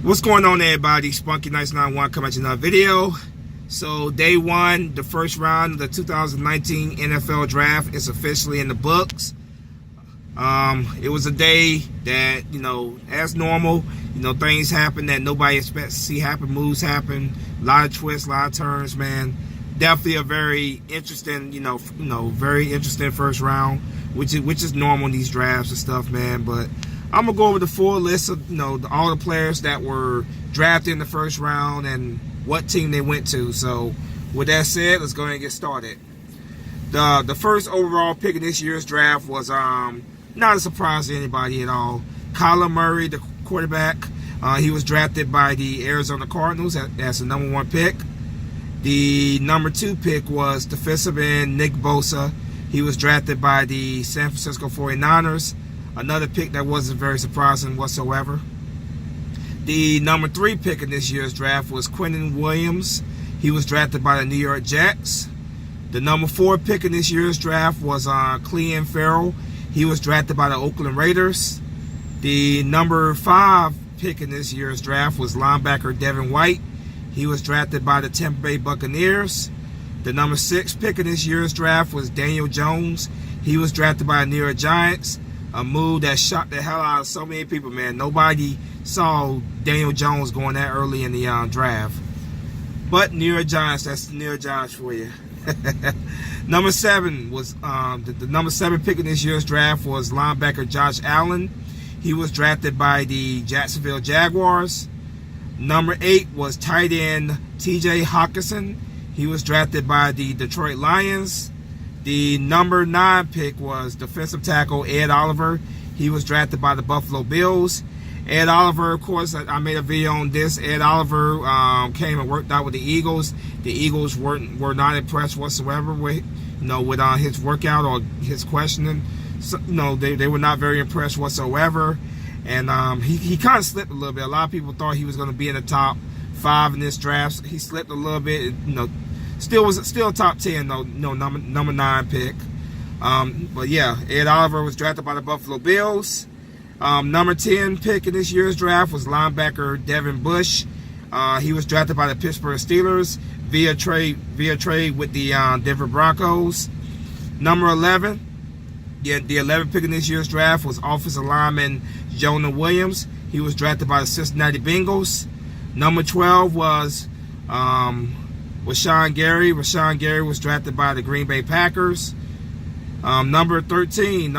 What's going on, everybody? Spunky Nice 91 coming at you another video. So day one, the first round of the 2019 NFL draft is officially in the books. It was a day that, as normal, things happen that nobody expects to see happen, moves happen, a lot of twists, a lot of turns, man. Definitely a very interesting, very interesting first round, which is normal in these drafts and stuff, man. But I'm gonna go over the full list of all the players that were drafted in the first round and what team they went to. So with that said, let's go ahead and get started. The first overall pick in this year's draft was not a surprise to anybody at all. Kyler Murray, the quarterback. He was drafted by the Arizona Cardinals as the number one pick. The number two pick was defensive end Nick Bosa. He was drafted by the San Francisco 49ers. Another pick that wasn't very surprising whatsoever. The number three pick in this year's draft was Quinnen Williams. He was drafted by the New York Jets. The number four pick in this year's draft was Clelin Ferrell. He was drafted by the Oakland Raiders. The number five pick in this year's draft was linebacker Devin White. He was drafted by the Tampa Bay Buccaneers. The number six pick in this year's draft was Daniel Jones. He was drafted by the New York Giants. A move that shocked the hell out of so many people, man. Nobody saw Daniel Jones going that early in the draft. But New York Giants, that's the New York Giants for you. Number seven was the number seven pick in this year's draft was linebacker Josh Allen. He was drafted by the Jacksonville Jaguars. Number eight was tight end T.J. Hockenson. He was drafted by the Detroit Lions. The number nine pick was defensive tackle Ed Oliver. He was drafted by the Buffalo Bills. Ed Oliver, of course, I made a video on this. Ed Oliver came and worked out with the Eagles. The Eagles were not impressed whatsoever with his workout or his questioning. So, they were not very impressed whatsoever. And he kind of slipped a little bit. A lot of people thought he was going to be in the top five in this draft. He slipped a little bit. Still top 10 though. Number 9 pick. But yeah, Ed Oliver was drafted by the Buffalo Bills. Number 10 pick in this year's draft was linebacker Devin Bush. He was drafted by the Pittsburgh Steelers via trade with the Denver Broncos. Number 11, the 11th pick in this year's draft was offensive lineman Jonah Williams. He was drafted by the Cincinnati Bengals. Number 12 was Rashawn Gary. Rashawn Gary was drafted by the Green Bay Packers. Number 13,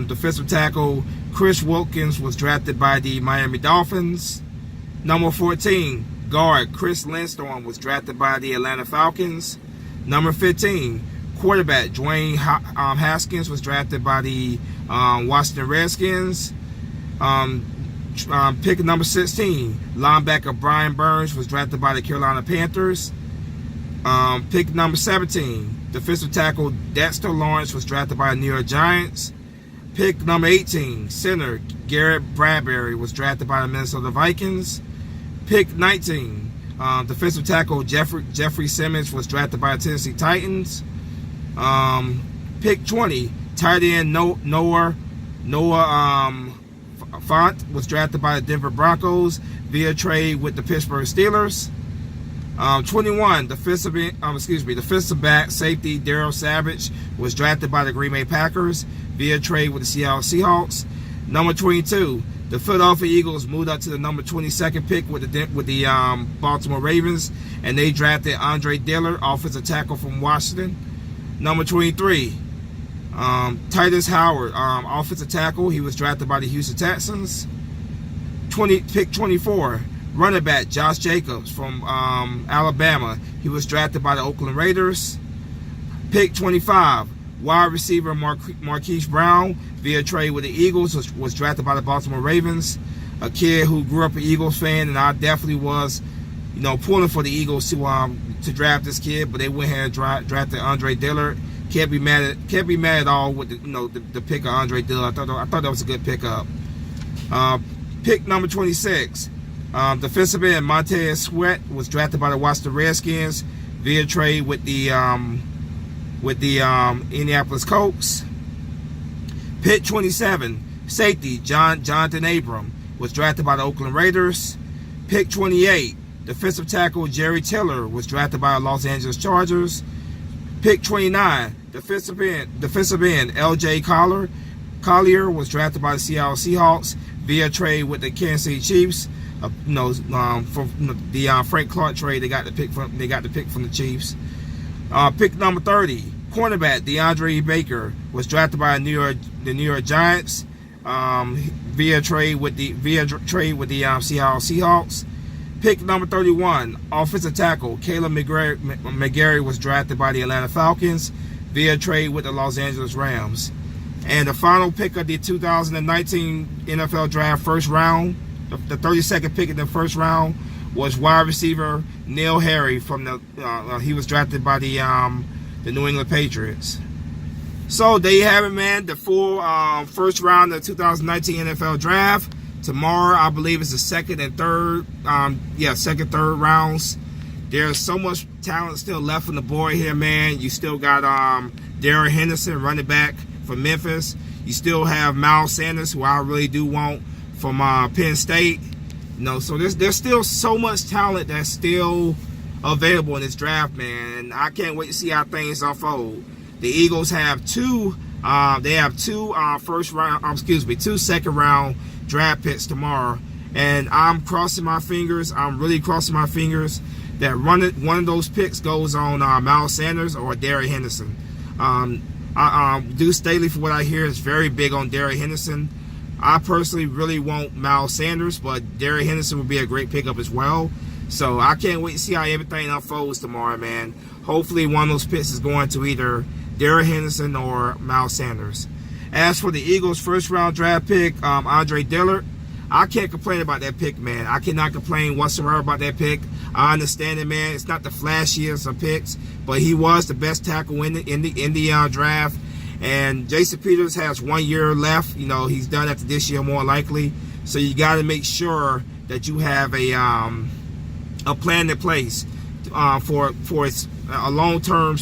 defensive tackle Chris Wilkins was drafted by the Miami Dolphins. Number 14, guard Chris Lindstorm was drafted by the Atlanta Falcons. Number 15, quarterback Dwayne Haskins was drafted by the Washington Redskins. Pick number 16, linebacker Brian Burns was drafted by the Carolina Panthers. Pick number 17, defensive tackle Dexter Lawrence was drafted by the New York Giants. Pick number 18, center Garrett Bradbury was drafted by the Minnesota Vikings. Pick 19, defensive tackle Jeffrey Simmons was drafted by the Tennessee Titans. Pick 20, tight end Noah Fant was drafted by the Denver Broncos via trade with the Pittsburgh Steelers. 21, defensive back safety Darrell Savage was drafted by the Green Bay Packers via trade with the Seattle Seahawks. Number 22, the Philadelphia Eagles moved up to the number 22nd pick with the Baltimore Ravens, and they drafted Andre Dillard, offensive tackle from Washington. Number 23, Titus Howard, offensive tackle. He was drafted by the Houston Texans. Pick 24, running back Josh Jacobs from Alabama. He was drafted by the Oakland Raiders. Pick 25, wide receiver Marquise Brown via trade with the Eagles was drafted by the Baltimore Ravens. A kid who grew up an Eagles fan, and I definitely was, pulling for the Eagles to draft this kid, but they went ahead and drafted Andre Dillard. Can't be mad at all with the pick of Andre Dillard. I thought that was a good pickup. Pick number 26, defensive end Montez Sweat was drafted by the Washington Redskins via trade with the Indianapolis Colts. Pick 27, safety Jonathan Abram was drafted by the Oakland Raiders. Pick 28, defensive tackle Jerry Tiller was drafted by the Los Angeles Chargers. Pick 29, defensive end L.J. Collier was drafted by the Seattle Seahawks via trade with the Kansas City Chiefs. From the Frank Clark trade, they got the pick from the Chiefs. Pick number 30, cornerback DeAndre Baker was drafted by the New York Giants via trade with the Seattle Seahawks. Pick number 31, offensive tackle Caleb McGarry was drafted by the Atlanta Falcons via trade with the Los Angeles Rams. And the final pick of the 2019 NFL Draft first round, the 32nd pick in the first round, was wide receiver N'Keal Harry from he was drafted by the New England Patriots. So there you have it, man. The full first round of the 2019 NFL Draft. Tomorrow, I believe, is the second, third rounds. There's so much talent still left on the board here, man. You still got Darrell Henderson, running back from Memphis. You still have Miles Sanders, who I really do want, from Penn State. So there's still so much talent that's still available in this draft, man. And I can't wait to see how things unfold. The Eagles have two second round draft picks tomorrow, and I'm crossing my fingers. I'm really crossing my fingers that one of those picks goes on Miles Sanders or Darrell Henderson. Deuce Staley, for what I hear, is very big on Darrell Henderson. I personally really want Miles Sanders, but Darrell Henderson would be a great pickup as well. So I can't wait to see how everything unfolds tomorrow, man. Hopefully one of those picks is going to either Darrell Henderson or Miles Sanders. As for the Eagles' first round draft pick, Andre Dillard, I can't complain about that pick, man. I cannot complain whatsoever about that pick. I understand it, man. It's not the flashiest of picks, but he was the best tackle in the draft. And Jason Peters has 1 year left. He's done after this year more likely. So you got to make sure that you have a plan in place for a long-term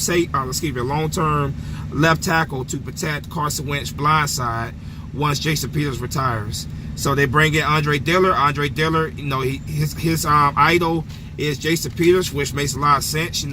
left tackle to protect Carson Wentz's blind side once Jason Peters retires. So they bring in Andre Dillard. Andre Dillard, his idol is Jason Peters, which makes a lot of sense.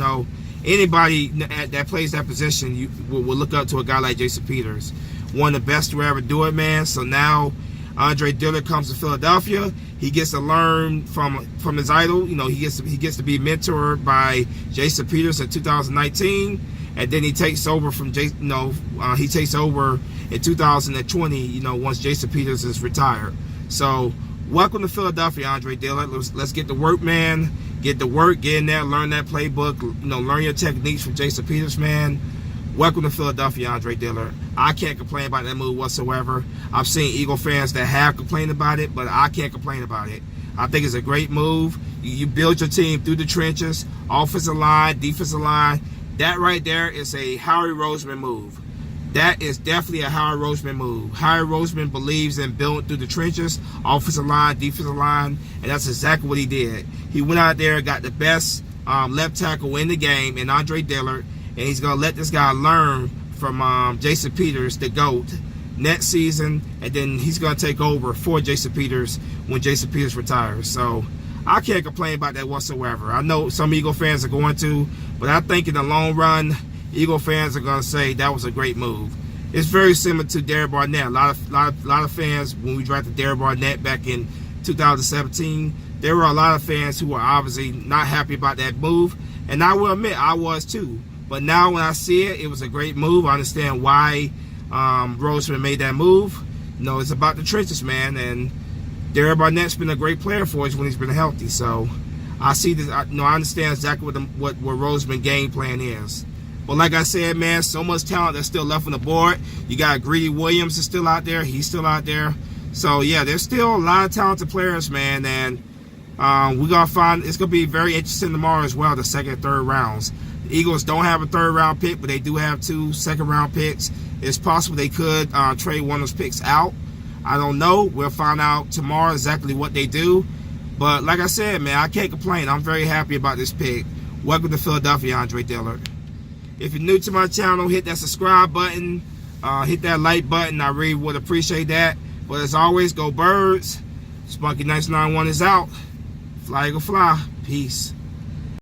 Anybody that plays that position, you will look up to a guy like Jason Peters, one of the best to ever do it, man. So now Andre Dillard comes to Philadelphia. He gets to learn from his idol. He gets to be mentored by Jason Peters in 2019, and then he takes over from he takes over in 2020. Once Jason Peters is retired. So welcome to Philadelphia, Andre Dillard. Let's get to work, man. Get to work, get in there, learn that playbook. Learn your techniques from Jason Peters, man. Welcome to Philadelphia, Andre Dillard. I can't complain about that move whatsoever. I've seen Eagle fans that have complained about it, but I can't complain about it. I think it's a great move. You build your team through the trenches, offensive line, defensive line. That right there is a Howie Roseman move. That is definitely a Howie Roseman move. Howie Roseman believes in building through the trenches, offensive line, defensive line, and that's exactly what he did. He went out there, got the best left tackle in the game in Andre Dillard, and he's going to let this guy learn from Jason Peters, the GOAT, next season, and then he's going to take over for Jason Peters when Jason Peters retires. So I can't complain about that whatsoever. I know some Eagle fans are going to, but I think in the long run, Eagle fans are going to say that was a great move. It's very similar to Derek Barnett. A lot of fans, when we drafted Derek Barnett back in 2017, there were a lot of fans who were obviously not happy about that move, and I will admit I was too. But now when I see it, it was a great move. I understand why Roseman made that move. It's about the trenches, man, and Derek Barnett's been a great player for us when he's been healthy. So I see this. I understand exactly what Roseman's game plan is. But like I said, man, so much talent that's still left on the board. You got Greedy Williams is still out there. He's still out there. So, yeah, there's still a lot of talented players, man. And we're going to find it's going to be very interesting tomorrow as well, the second and third rounds. The Eagles don't have a third-round pick, but they do have 2 second-round picks. It's possible they could trade one of those picks out. I don't know. We'll find out tomorrow exactly what they do. But like I said, man, I can't complain. I'm very happy about this pick. Welcome to Philadelphia, Andre Dillard. If you're new to my channel, hit that subscribe button, hit that like button. I really would appreciate that. But as always, go Birds. Spunky Nice 91 is out. Fly Eagle Fly. Peace.